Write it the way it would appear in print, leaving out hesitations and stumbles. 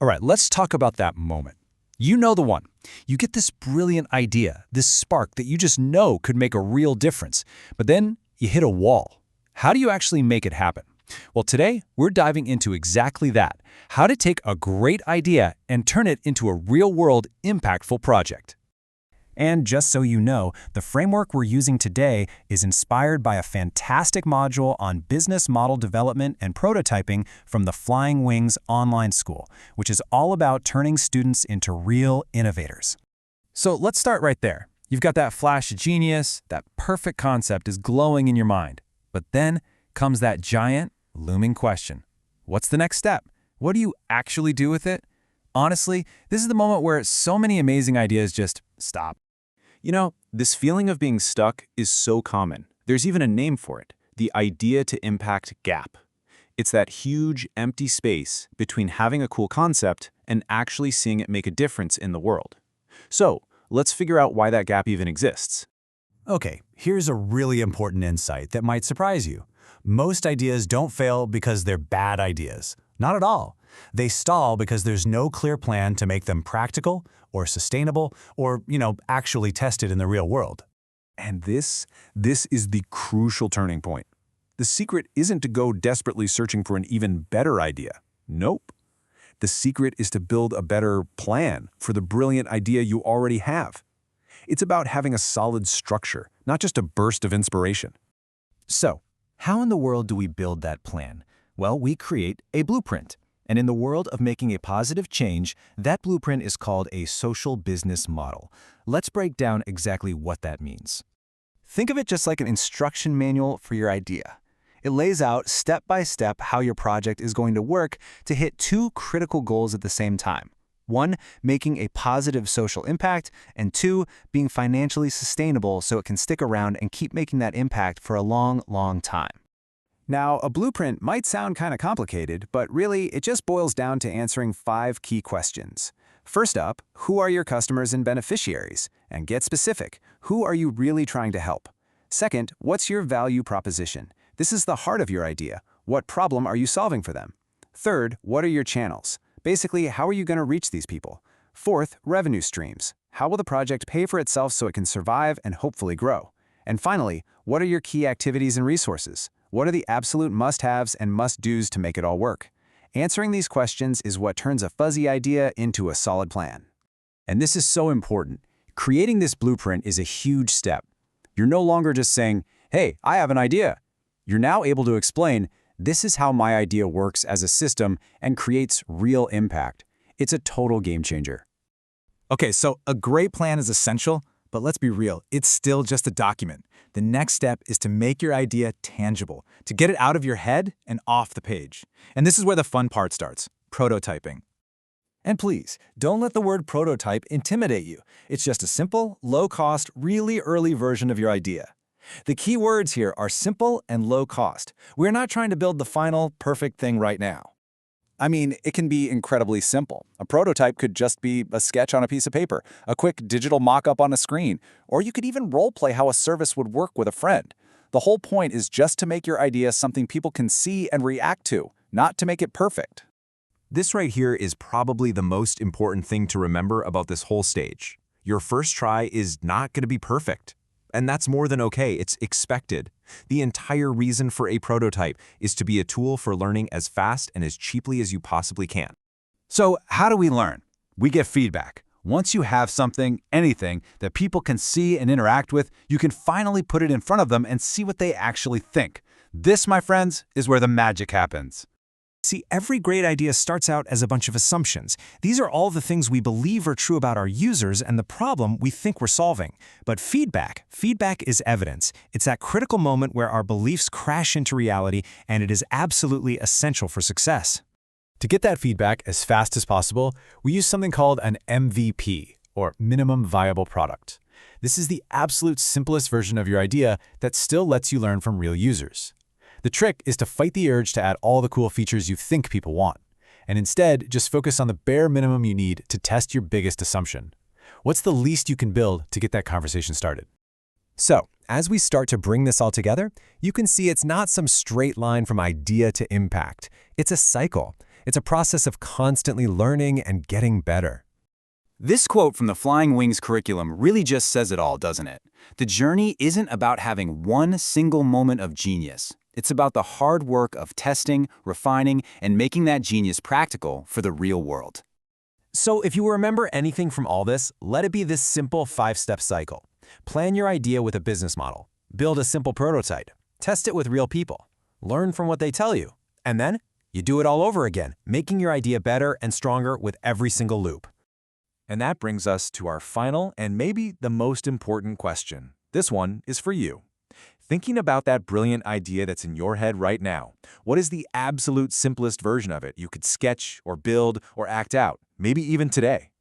All right, let's talk about that moment. You know the one. You get this brilliant idea, this spark that you just know could make a real difference, but then you hit a wall. How do you actually make it happen? Well, today we're diving into exactly that, how to take a great idea and turn it into a real-world, impactful project. And just so you know, the framework we're using today is inspired by a fantastic module on business model development and prototyping from the Flying Wings online school, which is all about turning students into real innovators. So let's start right there. You've got that flash of genius, that perfect concept is glowing in your mind. But then comes that giant, looming question. What's the next step? What do you actually do with it? Honestly, this is the moment where so many amazing ideas just stop. You know, this feeling of being stuck is so common. There's even a name for it, the idea to impact gap. It's that huge, empty space between having a cool concept and actually seeing it make a difference in the world. So, let's figure out why that gap even exists. Okay, here's a really important insight that might surprise you. Most ideas don't fail because they're bad ideas. Not at all. They stall because there's no clear plan to make them practical or sustainable or, actually tested in the real world. And this is the crucial turning point. The secret isn't to go desperately searching for an even better idea. Nope. The secret is to build a better plan for the brilliant idea you already have. It's about having a solid structure, not just a burst of inspiration. So, how in the world do we build that plan? Well, we create a blueprint. And in the world of making a positive change, that blueprint is called a social business model. Let's break down exactly what that means. Think of it just like an instruction manual for your idea. It lays out step by step how your project is going to work to hit two critical goals at the same time. One, making a positive social impact, and two, being financially sustainable so it can stick around and keep making that impact for a long, long time. Now, a blueprint might sound kind of complicated, but really it just boils down to answering 5 key questions. First up, who are your customers and beneficiaries? And get specific. Who are you really trying to help? Second, what's your value proposition? This is the heart of your idea. What problem are you solving for them? Third, what are your channels? Basically, how are you going to reach these people? Fourth, revenue streams. How will the project pay for itself so it can survive and hopefully grow? And finally, what are your key activities and resources? What are the absolute must-haves and must-dos to make it all work? Answering these questions is what turns a fuzzy idea into a solid plan. And this is so important. Creating this blueprint is a huge step. You're no longer just saying, hey, I have an idea. You're now able to explain, this is how my idea works as a system and creates real impact. It's a total game changer. Okay, so a great plan is essential, but let's be real, it's still just a document. The next step is to make your idea tangible, to get it out of your head and off the page. And this is where the fun part starts, prototyping. And please, don't let the word prototype intimidate you. It's just a simple, low-cost, really early version of your idea. The key words here are simple and low cost. We're not trying to build the final, perfect thing right now. I mean, it can be incredibly simple. A prototype could just be a sketch on a piece of paper, a quick digital mock-up on a screen, or you could even role-play how a service would work with a friend. The whole point is just to make your idea something people can see and react to, not to make it perfect. This right here is probably the most important thing to remember about this whole stage. Your first try is not going to be perfect. And that's more than okay, it's expected. The entire reason for a prototype is to be a tool for learning as fast and as cheaply as you possibly can. So how do we learn? We get feedback. Once you have something, anything, that people can see and interact with, you can finally put it in front of them and see what they actually think. This, my friends, is where the magic happens. See, every great idea starts out as a bunch of assumptions. These are all the things we believe are true about our users and the problem we think we're solving. But feedback is evidence. It's that critical moment where our beliefs crash into reality, and it is absolutely essential for success. To get that feedback as fast as possible, we use something called an MVP, or minimum viable product. This is the absolute simplest version of your idea that still lets you learn from real users. The trick is to fight the urge to add all the cool features you think people want, and instead just focus on the bare minimum you need to test your biggest assumption. What's the least you can build to get that conversation started? So, as we start to bring this all together, you can see it's not some straight line from idea to impact. It's a cycle. It's a process of constantly learning and getting better. This quote from the Flying Wings curriculum really just says it all, doesn't it? The journey isn't about having one single moment of genius. It's about the hard work of testing, refining, and making that genius practical for the real world. So if you remember anything from all this, let it be this simple 5-step cycle. Plan your idea with a business model. Build a simple prototype. Test it with real people. Learn from what they tell you. And then you do it all over again, making your idea better and stronger with every single loop. And that brings us to our final and maybe the most important question. This one is for you. Thinking about that brilliant idea that's in your head right now, what is the absolute simplest version of it you could sketch or build or act out, maybe even today?